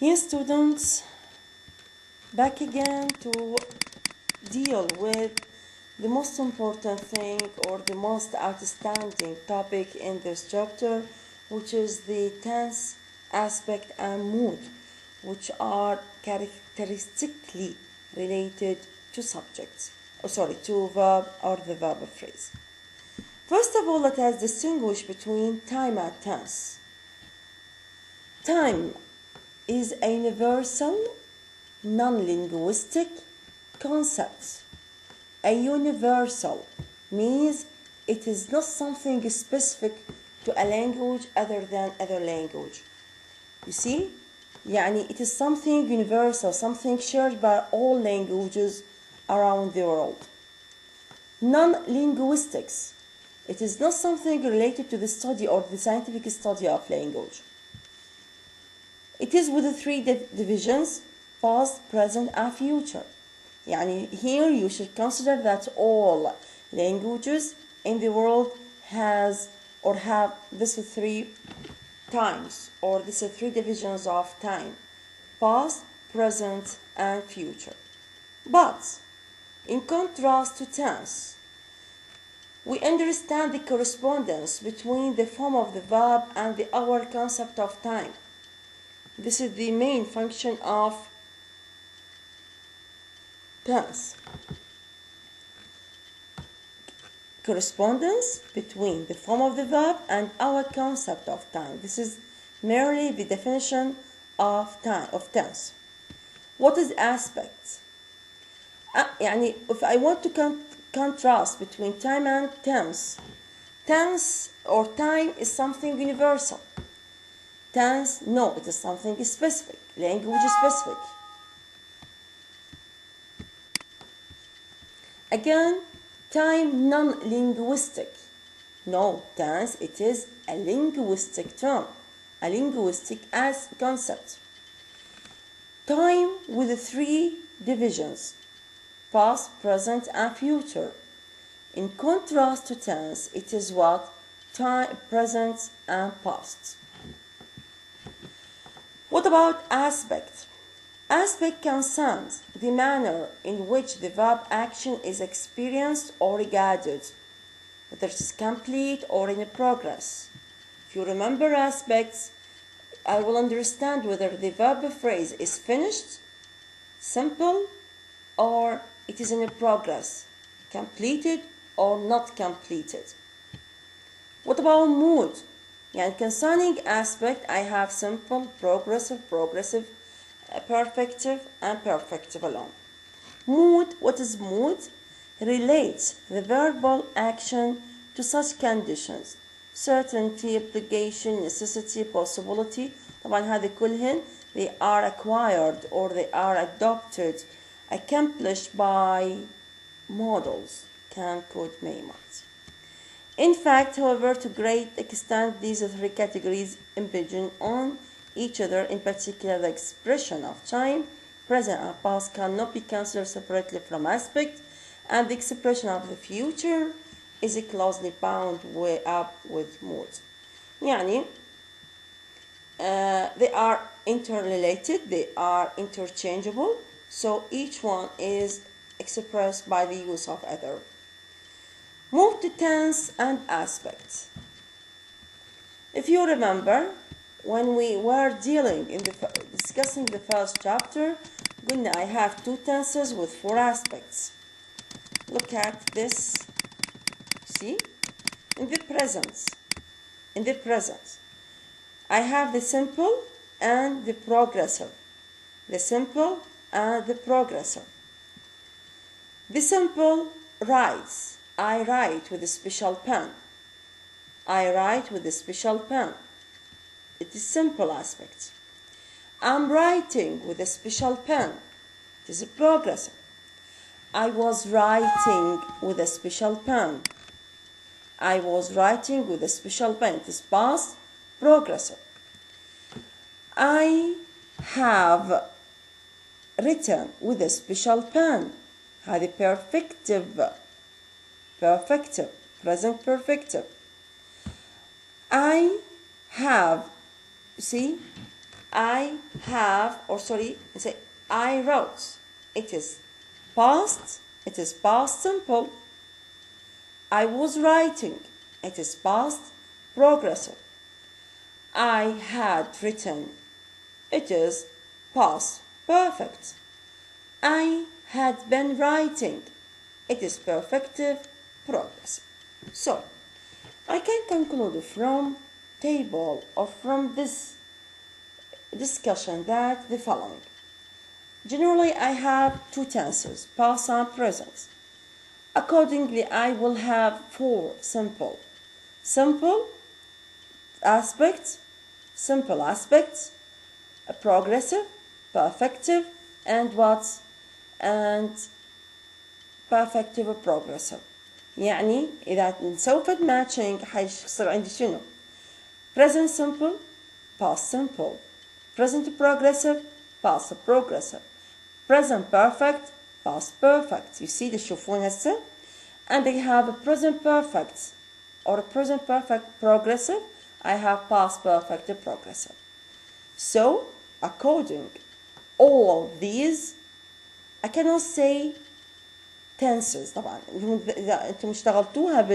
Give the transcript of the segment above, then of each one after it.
Yes, students, back again to deal with the most important thing or the most outstanding topic in this chapter, which is the tense, aspect, and mood, which are characteristically related to subjects. To verb or the verb phrase. First of all, let us distinguish between time and tense. Time is a universal, non-linguistic concept. A universal means it is not something specific to a language other than other language. You see? It is something universal, something shared by all languages around the world. Non-linguistics. It is not something related to the study or the scientific study of language. It is with the three divisions, past, present, and future. Here you should consider that all languages in the world have these three times, or these three divisions of time: past, present, and future. But in contrast to tense, we understand the correspondence between the form of the verb and our concept of time. This is the main function of tense. Correspondence between the form of the verb and our concept of time. This is merely the definition of tense. What is aspect? If I want to contrast between time and tense or time is something universal. Tense, no, it is something specific, language specific. Again, time non-linguistic. No, tense, it is a linguistic term, a linguistic as concept. Time with the three divisions: past, present, and future. In contrast to tense, it is what? Time, present, and past. What about aspect? Aspect concerns the manner in which the verb action is experienced or regarded, whether it is complete or in progress. If you remember aspects, I will understand whether the verb phrase is finished, simple, or it is in progress, completed or not completed. What about mood? Concerning aspect, I have simple, progressive, perfective, and perfective alone. Mood, what is mood? Relates the verbal action to such conditions: certainty, obligation, necessity, possibility. طبعا هذه كلهن they are acquired or they are adopted, accomplished by models, can, could, may, might. In fact, however, to great extent, these three categories impinge on each other. In particular, the expression of time, present and past, cannot be considered separately from aspect, and the expression of the future is closely bound up with mood. They are interrelated, they are interchangeable, so each one is expressed by the use of other. Move to tense and aspect. If you remember, when we were discussing the first chapter, I have two tenses with four aspects. Look at this. See? In the present, I have the simple and the progressive. The simple and the progressive. The simple writes. I write with a special pen. I write with a special pen. It is simple aspect. I'm writing with a special pen. It is a progressive. I was writing with a special pen. I was writing with a special pen. It is past, progressive. I have written with a special pen. هذه perfective. Perfective, present perfective. I have, see, I have, or sorry, say I wrote. It is past. It is past simple. I was writing. It is past progressive. I had written. It is past perfect. I had been writing. It is perfective progressive. So, I can conclude from table or from this discussion that the following. Generally, I have two tenses, past and present. Accordingly, I will have four simple aspects, simple aspects, a progressive, perfective, and what? And perfective و progressive. يعني إذا سوف matching حيصير عندي شنو؟ present simple, past simple, present progressive, past progressive, present perfect, past perfect. You see تشوفون هسه؟ and I have a present perfect or a present perfect progressive. I have past perfect progressive. So according all these, I cannot say tenses. طبعا إذا أنتم اشتغلتوها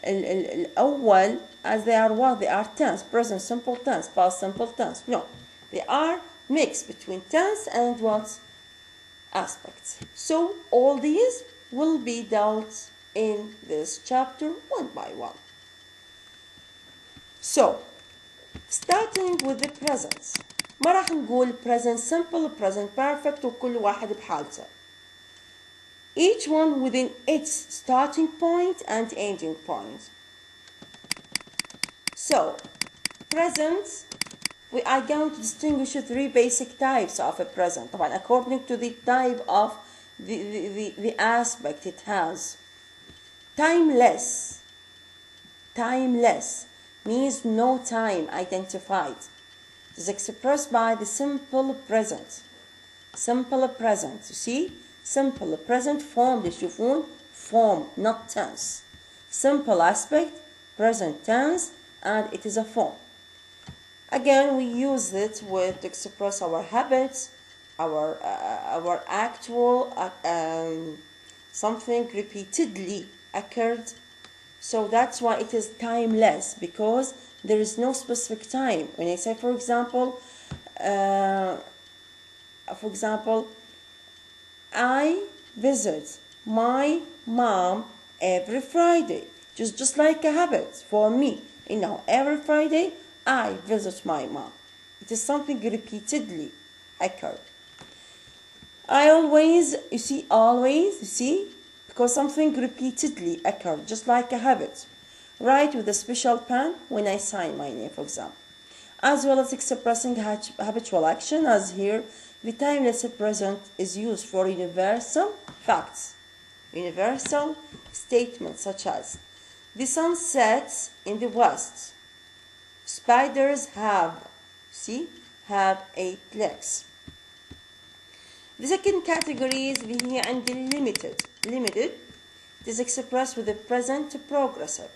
الأول as they are what? They are tense, present simple tense, past simple tense. No, they are mixed between tense and what? Aspects. So all these will be dealt in this chapter one by one. So starting with the present. ما راح نقول present simple, present perfect وكل واحد بحالته. Each one within its starting point and ending point. So, present, we are going to distinguish three basic types of a present. According to the type of the aspect it has. Timeless. Timeless means no time identified. It is expressed by the simple present. Simple present. You see? Simple present form تشوفون form not tense. Simple aspect present tense and it is a form. Again, we use it to express our habits, our actual something repeatedly occurred. So that's why it is timeless, because there is no specific time. When I say, for example, I visit my mom every Friday. Just like a habit for me. You know, every Friday I visit my mom. It is something repeatedly occurred. I always, you see, because something repeatedly occurred, just like a habit. Write with a special pen when I sign my name, for example. As well as expressing habitual action, as here, the timeless present is used for universal facts, universal statements such as the sun sets in the west. Spiders have 8 legs. The second category is هي عندي limited. Limited, it is expressed with the present progressive.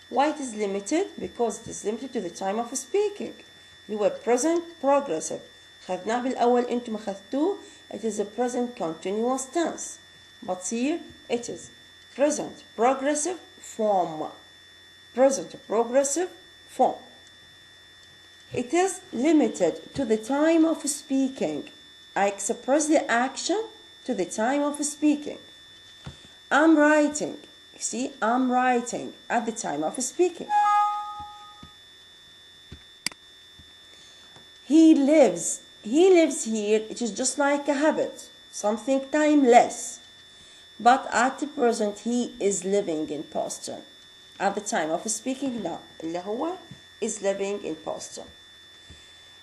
Why it is limited? Because it is limited to the time of speaking. هو present progressive. خذناه بالأول أنتم أخذتوه. It is a present continuous tense. But here it is present progressive form. Present progressive form. It is limited to the time of speaking. I express the action to the time of speaking. I'm writing. You see, I'm writing at the time of speaking. He lives. He lives here. It is just like a habit, something timeless. But at the present, he is living in Boston. At the time of speaking, no. اللي هو is living in Boston.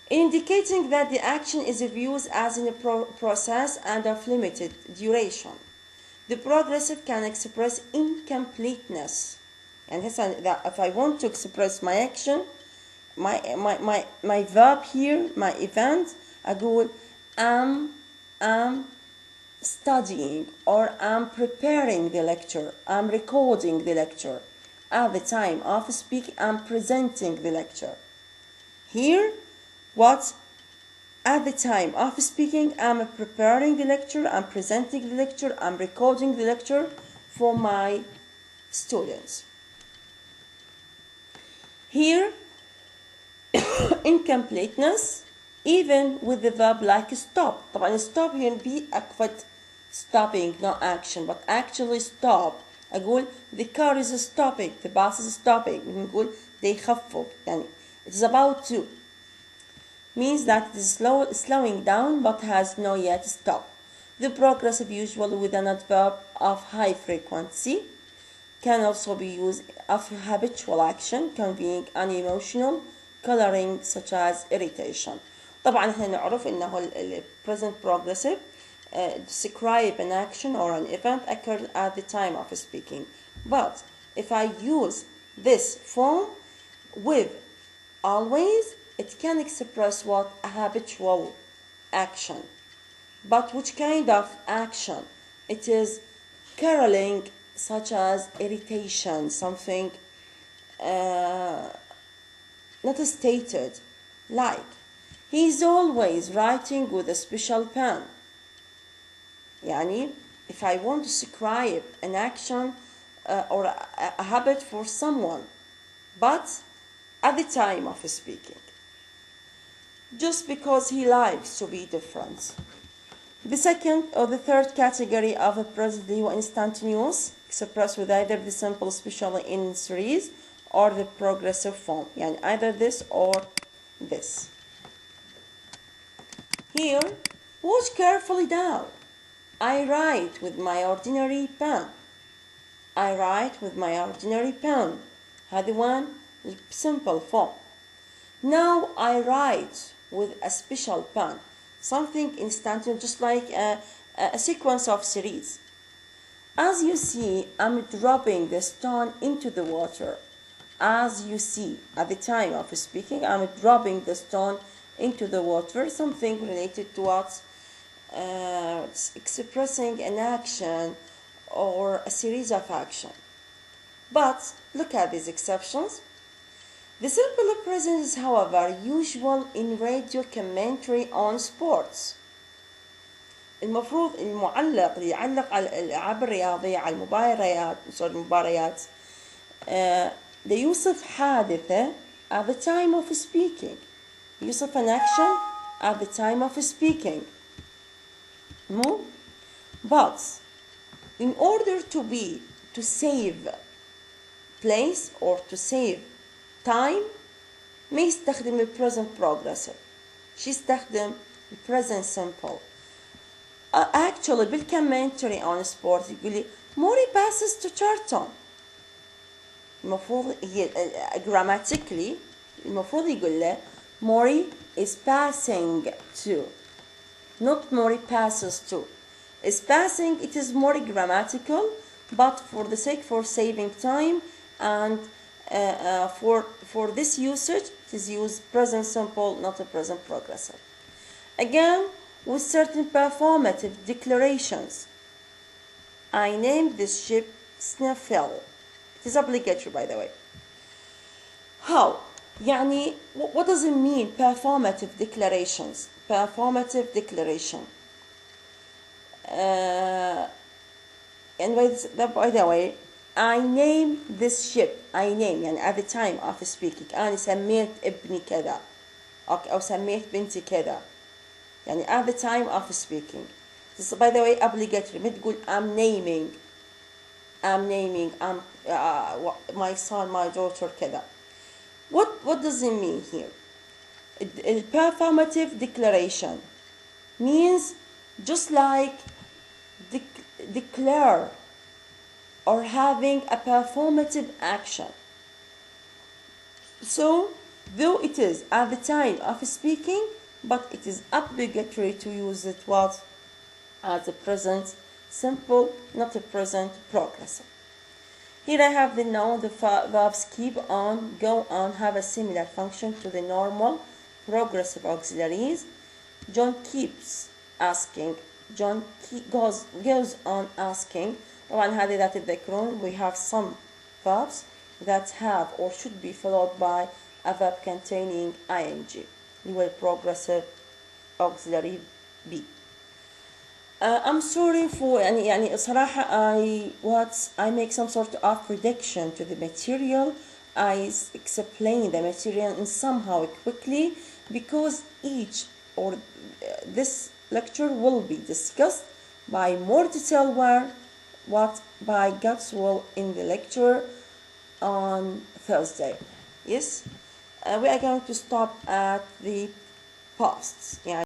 Indicating that the action is viewed as in a process and of limited duration. The progressive can express incompleteness. And if I want to express my action, my verb here, my event, I go I'm studying, or I'm preparing the lecture, I'm recording the lecture. At the time of speaking, I'm presenting the lecture. Here, what? at the time of speaking, I'm preparing the lecture, I'm presenting the lecture, I'm recording the lecture for my students. Here, incompleteness, even with the verb like stop. طبعا stop here be أكفت stopping, not action, but actually stop. أقول the car is stopping, the bus is stopping. نقول they يخفف يعني it is about to. Means that it is slowing down but has not yet stopped. The progressive usually with an adverb of high frequency can also be used of habitual action conveying an emotional coloring such as irritation. طبعا احنا نعرف انه ال present progressive describe an action or an event occurred at the time of speaking. But if I use this form with always, it can express what? A habitual action. But which kind of action? It is caroling such as irritation, something not stated, like he is always writing with a special pen. يعني if I want to describe an action or a habit for someone, but at the time of speaking, just because he likes to be different. The second or the third category of a present هو instantaneous, expressed with either the simple especially in series or the progressive form. يعني either this or this. Here, watch carefully down. I write with my ordinary pen. I write with my ordinary pen. هذه one simple form. Now I write with a special pen. Something instantaneous, just like a sequence of series. As you see, I'm dropping the stone into the water. As you see, at the time of speaking, I'm dropping the stone into the water. Something related to what? Expressing an action or a series of action. But look at these exceptions. The simple present is, however, usual in radio commentary on sports. المفروض المعلق اللي يعلق على الألعاب الرياضية على المباريات ليوصف حادثة at the time of speaking. يوصف an action at the time of speaking. No? But in order to save place or to save time ما يستخدم ال present progressive. شي يستخدم ال present simple. Actually بالcommentary on sport يقول لي Mori passes to Charlton. المفروض هي grammatically المفروض يقول له Mori is passing to, not Mori passes to. Is passing, it is more grammatical, but for the sake for saving time and for this usage, it is used present simple, not a present progressive. Again, with certain performative declarations. I named this ship Snaffle. It is obligatory, by the way. How? يعني, what does it mean, performative declarations? Performative declaration. And by the way, I name this ship. I name يعني at the time of speaking. أنا سميت ابني كذا. أو سميت بنتي كذا. يعني at the time of speaking. This is, by the way, obligatory. ما تقول I'm naming my son, my daughter كذا. What does it mean here? A performative declaration means just like declare or having a performative action. So, though it is at the time of speaking, but it is obligatory to use it what? As a present simple, not a present progressive. Here I have the noun, the verbs keep on, go on, have a similar function to the normal progressive auxiliaries. John keeps asking. John goes on asking. طبعا هذه ذات الذكرون. We have some verbs that have or should be followed by a verb containing ing. اللي هو progressive auxiliary B. I'm sorry for يعني صراحة I make some sort of prediction to the material. I explain the material in somehow quickly because each or this lecture will be discussed by more detail by Gatswell in the lecture on Thursday. Yes, we are going to stop at the past. Yeah.